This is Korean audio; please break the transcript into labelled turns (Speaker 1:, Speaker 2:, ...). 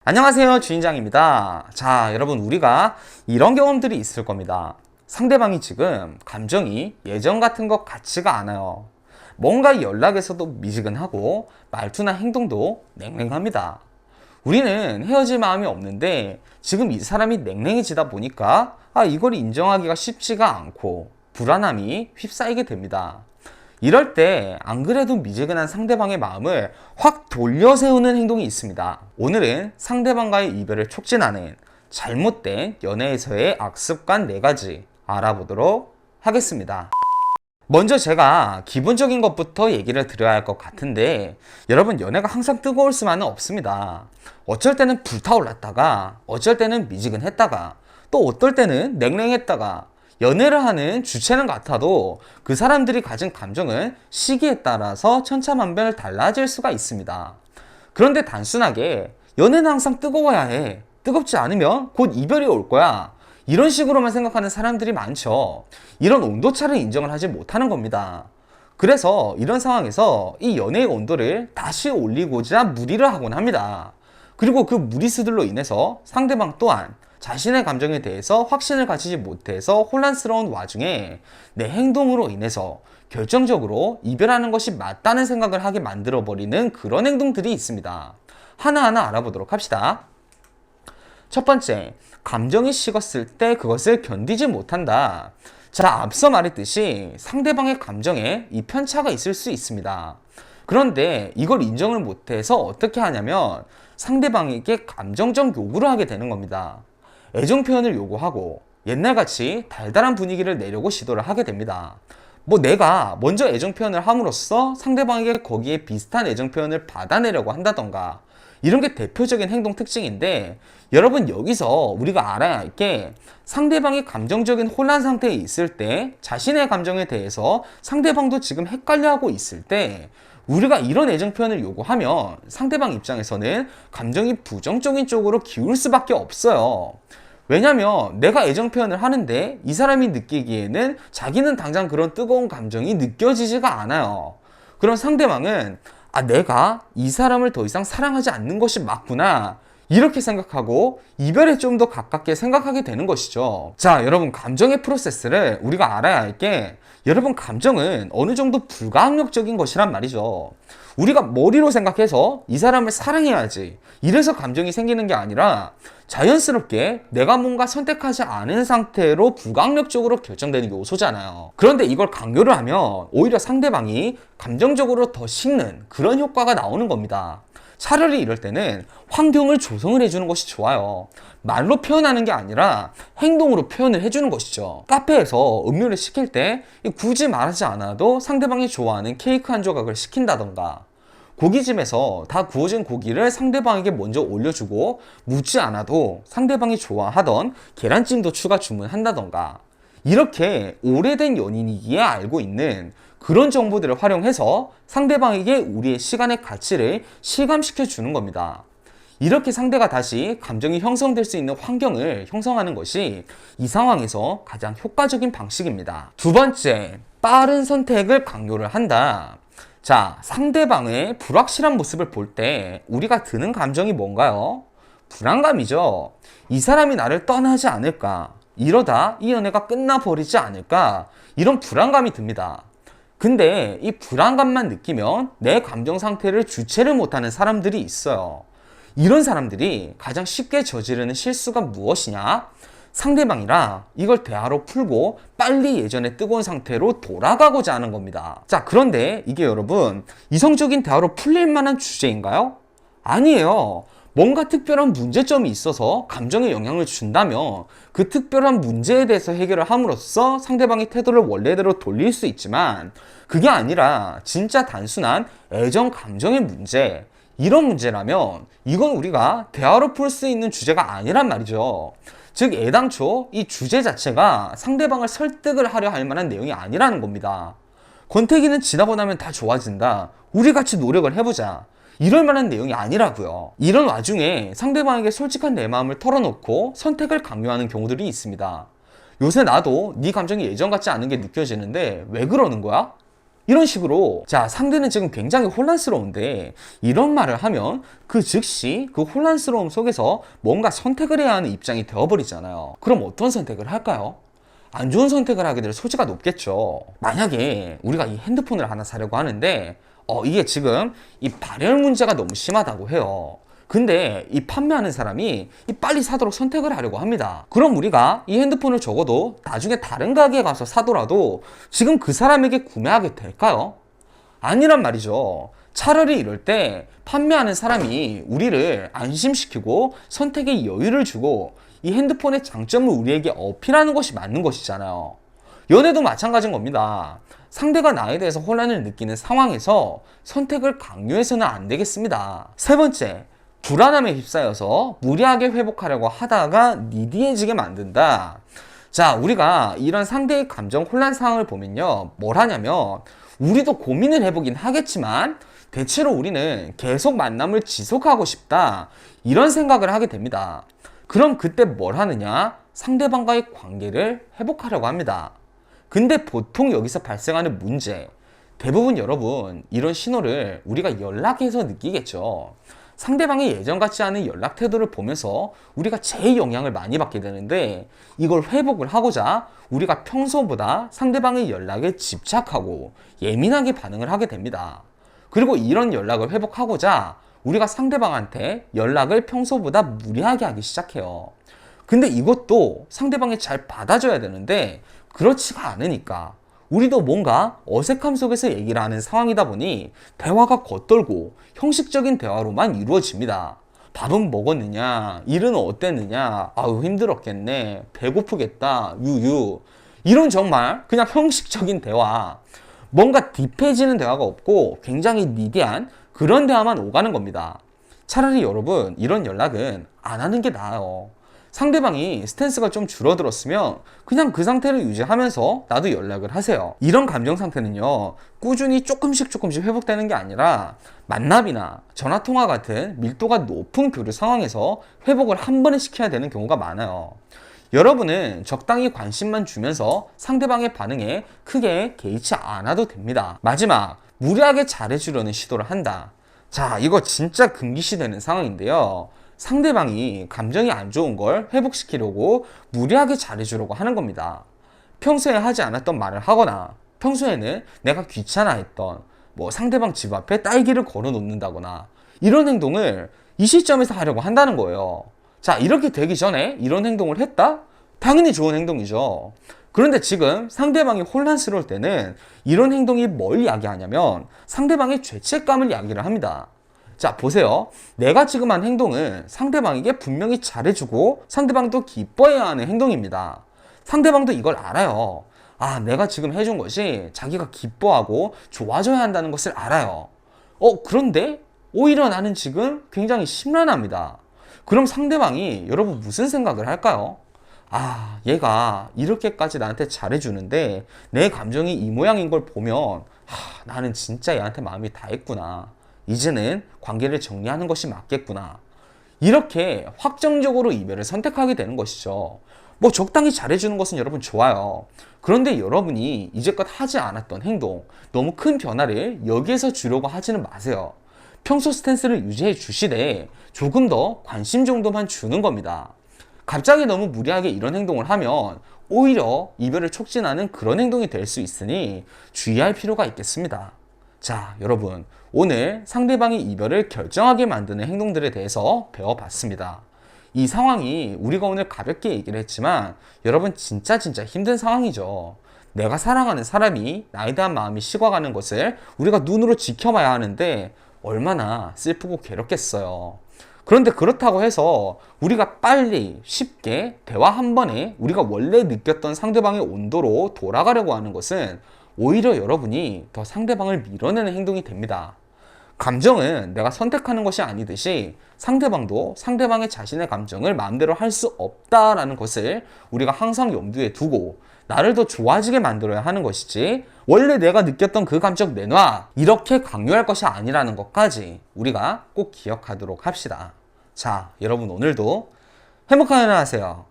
Speaker 1: 안녕하세요, 주인장입니다. 자, 여러분, 우리가 이런 경험들이 있을 겁니다. 상대방이 지금 감정이 예전 같은 것 같지가 않아요. 뭔가 연락에서도 미지근하고 말투나 행동도 냉랭합니다. 우리는 헤어질 마음이 없는데 지금 이 사람이 냉랭해지다 보니까 이걸 인정하기가 쉽지가 않고 불안함이 휩싸이게 됩니다. 이럴 때 안 그래도 미지근한 상대방의 마음을 확 돌려세우는 행동이 있습니다. 오늘은 상대방과의 이별을 촉진하는 잘못된 연애에서의 악습관 4가지 알아보도록 하겠습니다. 먼저 제가 기본적인 것부터 얘기를 드려야 할 것 같은데, 여러분, 연애가 항상 뜨거울 수만은 없습니다. 어쩔 때는 불타올랐다가, 어쩔 때는 미지근했다가, 또 어떨 때는 냉랭했다가, 연애를 하는 주체는 같아도 그 사람들이 가진 감정은 시기에 따라서 천차만별 달라질 수가 있습니다. 그런데 단순하게 연애는 항상 뜨거워야 해, 뜨겁지 않으면 곧 이별이 올 거야, 이런 식으로만 생각하는 사람들이 많죠. 이런 온도차를 인정을 하지 못하는 겁니다. 그래서 이런 상황에서 이 연애의 온도를 다시 올리고자 무리를 하곤 합니다. 그리고 그 무리수들로 인해서 상대방 또한 자신의 감정에 대해서 확신을 가지지 못해서 혼란스러운 와중에 내 행동으로 인해서 결정적으로 이별하는 것이 맞다는 생각을 하게 만들어버리는 그런 행동들이 있습니다. 하나하나 알아보도록 합시다. 첫 번째, 감정이 식었을 때 그것을 견디지 못한다. 자, 앞서 말했듯이 상대방의 감정에 이 편차가 있을 수 있습니다. 그런데 이걸 인정을 못해서 어떻게 하냐면 상대방에게 감정적 요구를 하게 되는 겁니다. 애정 표현을 요구하고 옛날같이 달달한 분위기를 내려고 시도를 하게 됩니다. 내가 먼저 애정 표현을 함으로써 상대방에게 거기에 비슷한 애정 표현을 받아내려고 한다던가, 이런 게 대표적인 행동 특징인데, 여러분, 여기서 우리가 알아야 할 게 상대방이 감정적인 혼란 상태에 있을 때 자신의 감정에 대해서 상대방도 지금 헷갈려하고 있을 때 우리가 이런 애정 표현을 요구하면 상대방 입장에서는 감정이 부정적인 쪽으로 기울 수밖에 없어요. 왜냐면 내가 애정 표현을 하는데 이 사람이 느끼기에는 자기는 당장 그런 뜨거운 감정이 느껴지지가 않아요. 그럼 상대방은 내가 이 사람을 더 이상 사랑하지 않는 것이 맞구나, 이렇게 생각하고 이별에 좀 더 가깝게 생각하게 되는 것이죠. 자, 여러분, 감정의 프로세스를 우리가 알아야 할 게, 여러분, 감정은 어느 정도 불가항력적인 것이란 말이죠. 우리가 머리로 생각해서 이 사람을 사랑해야지, 이래서 감정이 생기는 게 아니라 자연스럽게 내가 뭔가 선택하지 않은 상태로 불가항력적으로 결정되는 요소잖아요. 그런데 이걸 강요를 하면 오히려 상대방이 감정적으로 더 식는 그런 효과가 나오는 겁니다. 차라리 이럴 때는 환경을 조성을 해주는 것이 좋아요. 말로 표현하는 게 아니라 행동으로 표현을 해주는 것이죠. 카페에서 음료를 시킬 때 굳이 말하지 않아도 상대방이 좋아하는 케이크 한 조각을 시킨다던가, 고깃집에서 다 구워진 고기를 상대방에게 먼저 올려주고 묻지 않아도 상대방이 좋아하던 계란찜도 추가 주문한다던가, 이렇게 오래된 연인이기에 알고 있는 그런 정보들을 활용해서 상대방에게 우리의 시간의 가치를 실감시켜 주는 겁니다. 이렇게 상대가 다시 감정이 형성될 수 있는 환경을 형성하는 것이 이 상황에서 가장 효과적인 방식입니다. 두 번째, 빠른 선택을 강요를 한다. 자, 상대방의 불확실한 모습을 볼 때 우리가 드는 감정이 뭔가요? 불안감이죠. 이 사람이 나를 떠나지 않을까? 이러다 이 연애가 끝나버리지 않을까? 이런 불안감이 듭니다. 근데 이 불안감만 느끼면 내 감정 상태를 주체를 못하는 사람들이 있어요. 이런 사람들이 가장 쉽게 저지르는 실수가 무엇이냐? 상대방이랑 이걸 대화로 풀고 빨리 예전의 뜨거운 상태로 돌아가고자 하는 겁니다. 자, 그런데 이게 여러분, 이성적인 대화로 풀릴 만한 주제인가요? 아니에요. 뭔가 특별한 문제점이 있어서 감정에 영향을 준다면 그 특별한 문제에 대해서 해결을 함으로써 상대방의 태도를 원래대로 돌릴 수 있지만, 그게 아니라 진짜 단순한 애정 감정의 문제, 이런 문제라면 이건 우리가 대화로 풀 수 있는 주제가 아니란 말이죠. 즉, 애당초 이 주제 자체가 상대방을 설득을 하려 할 만한 내용이 아니라는 겁니다. 권태기는 지나고 나면 다 좋아진다, 우리 같이 노력을 해보자, 이럴 만한 내용이 아니라고요. 이런 와중에 상대방에게 솔직한 내 마음을 털어놓고 선택을 강요하는 경우들이 있습니다. 요새 나도 네 감정이 예전 같지 않은 게 느껴지는데 왜 그러는 거야? 이런 식으로 자 상대는 지금 굉장히 혼란스러운데 이런 말을 하면 그 즉시 그 혼란스러움 속에서 뭔가 선택을 해야 하는 입장이 되어버리잖아요. 그럼 어떤 선택을 할까요? 안 좋은 선택을 하게 될 소지가 높겠죠. 만약에 우리가 이 핸드폰을 하나 사려고 하는데 이게 지금 이 발열 문제가 너무 심하다고 해요. 근데 이 판매하는 사람이 이 빨리 사도록 선택을 하려고 합니다. 그럼 우리가 이 핸드폰을 적어도 나중에 다른 가게에 가서 사더라도 지금 그 사람에게 구매하게 될까요? 아니란 말이죠. 차라리 이럴 때 판매하는 사람이 우리를 안심시키고 선택의 여유를 주고 이 핸드폰의 장점을 우리에게 어필하는 것이 맞는 것이잖아요. 연애도 마찬가지인 겁니다. 상대가 나에 대해서 혼란을 느끼는 상황에서 선택을 강요해서는 안 되겠습니다. 세 번째, 불안함에 휩싸여서 무리하게 회복하려고 하다가 니디해지게 만든다. 자, 우리가 이런 상대의 감정 혼란 상황을 보면요, 뭘 하냐면 우리도 고민을 해보긴 하겠지만 대체로 우리는 계속 만남을 지속하고 싶다, 이런 생각을 하게 됩니다. 그럼 그때 뭘 하느냐? 상대방과의 관계를 회복하려고 합니다. 근데 보통 여기서 발생하는 문제, 대부분 여러분 이런 신호를 우리가 연락해서 느끼겠죠. 상대방의 예전 같지 않은 연락 태도를 보면서 우리가 제일 영향을 많이 받게 되는데, 이걸 회복을 하고자 우리가 평소보다 상대방의 연락에 집착하고 예민하게 반응을 하게 됩니다. 그리고 이런 연락을 회복하고자 우리가 상대방한테 연락을 평소보다 무리하게 하기 시작해요. 근데 이것도 상대방이 잘 받아줘야 되는데 그렇지가 않으니까 우리도 뭔가 어색함 속에서 얘기를 하는 상황이다 보니 대화가 겉돌고 형식적인 대화로만 이루어집니다. 밥은 먹었느냐? 일은 어땠느냐? 아유 힘들었겠네. 배고프겠다. 유유. 이런 정말 그냥 형식적인 대화, 뭔가 딥해지는 대화가 없고 굉장히 니디한 그런 대화만 오가는 겁니다. 차라리 여러분 이런 연락은 안 하는 게 나아요. 상대방이 스탠스가 좀 줄어들었으면 그냥 그 상태를 유지하면서 나도 연락을 하세요. 이런 감정 상태는요, 꾸준히 조금씩 회복되는 게 아니라 만남이나 전화통화 같은 밀도가 높은 교류 상황에서 회복을 한 번에 시켜야 되는 경우가 많아요. 여러분은 적당히 관심만 주면서 상대방의 반응에 크게 개의치 않아도 됩니다. 마지막, 무리하게 잘해주려는 시도를 한다. 자, 이거 진짜 금기시되는 상황인데요. 상대방이 감정이 안 좋은 걸 회복시키려고 무리하게 잘해주려고 하는 겁니다. 평소에 하지 않았던 말을 하거나, 평소에는 내가 귀찮아했던 상대방 집 앞에 딸기를 걸어 놓는다거나, 이런 행동을 이 시점에서 하려고 한다는 거예요. 자, 이렇게 되기 전에 이런 행동을 했다? 당연히 좋은 행동이죠. 그런데 지금 상대방이 혼란스러울 때는 이런 행동이 뭘 이야기하냐면 상대방의 죄책감을 이야기를 합니다. 자, 보세요. 내가 지금 한 행동은 상대방에게 분명히 잘해주고 상대방도 기뻐해야 하는 행동입니다. 상대방도 이걸 알아요. 아, 내가 지금 해준 것이 자기가 기뻐하고 좋아져야 한다는 것을 알아요. 그런데 오히려 나는 지금 굉장히 심란합니다. 그럼 상대방이 여러분 무슨 생각을 할까요? 아, 얘가 이렇게까지 나한테 잘해주는데 내 감정이 이 모양인 걸 보면 나는 진짜 얘한테 마음이 다했구나. 이제는 관계를 정리하는 것이 맞겠구나. 이렇게 확정적으로 이별을 선택하게 되는 것이죠. 적당히 잘해주는 것은 여러분 좋아요. 그런데 여러분이 이제껏 하지 않았던 행동, 너무 큰 변화를 여기에서 주려고 하지는 마세요. 평소 스탠스를 유지해 주시되 조금 더 관심 정도만 주는 겁니다. 갑자기 너무 무리하게 이런 행동을 하면 오히려 이별을 촉진하는 그런 행동이 될 수 있으니 주의할 필요가 있겠습니다. 자, 여러분, 오늘 상대방의 이별을 결정하게 만드는 행동들에 대해서 배워봤습니다. 이 상황이 우리가 오늘 가볍게 얘기를 했지만 여러분 진짜 힘든 상황이죠. 내가 사랑하는 사람이 나에 대한 마음이 식어가는 것을 우리가 눈으로 지켜봐야 하는데 얼마나 슬프고 괴롭겠어요. 그런데 그렇다고 해서 우리가 빨리 쉽게 대화 한 번에 우리가 원래 느꼈던 상대방의 온도로 돌아가려고 하는 것은 오히려 여러분이 더 상대방을 밀어내는 행동이 됩니다. 감정은 내가 선택하는 것이 아니듯이 상대방도 상대방의 자신의 감정을 마음대로 할 수 없다라는 것을 우리가 항상 염두에 두고 나를 더 좋아지게 만들어야 하는 것이지, 원래 내가 느꼈던 그 감정 내놔 이렇게 강요할 것이 아니라는 것까지 우리가 꼭 기억하도록 합시다. 자, 여러분 오늘도 행복한 하루 하세요.